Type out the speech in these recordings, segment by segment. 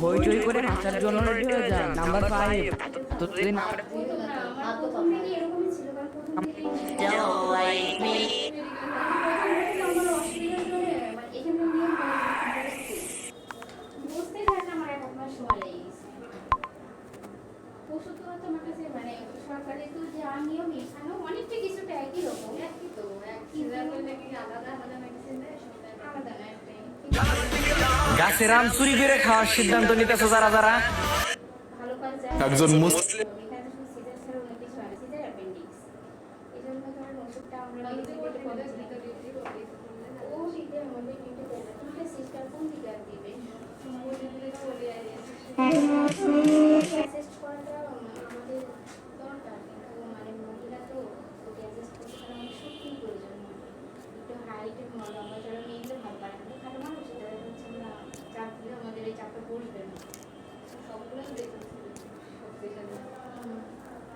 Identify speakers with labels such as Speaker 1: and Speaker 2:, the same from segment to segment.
Speaker 1: হইচই করে নাচার জন্য রেডি হয়ে যান। নাম্বার 5 তো যদি
Speaker 2: সরকারি তো যা নিয়ম এখানেও অনেকটা কিছুটা একই রকম, একই তো আলাদা আলাদা মেডিসিন দেয়, আলাদা না একটাই।
Speaker 3: গাছের আম চুরি করে খাওয়ার সিদ্ধান্ত নিতেছে যারা যারা
Speaker 2: ভালো কাজ
Speaker 3: একজন মুসলিম
Speaker 2: আমাদের এই চাপটা বসবে না, সবগুলো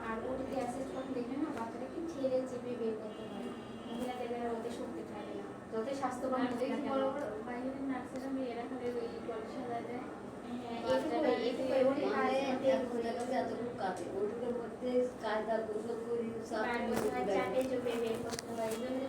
Speaker 2: আর ওটিতে অ্যাসেস করে দেখবে না, বাচ্চাটাকে ছেড়ে চেপে বের করতে হয়, মহিলাদের ওদের শক্তি থাকে না, যত স্বাস্থ্যবান হোক না কেন। বাইরের নার্সেরা মেয়েরা খালি ওই গবেষণা দেয়, চাপে চোপে বের করতে হয়, এই জন্য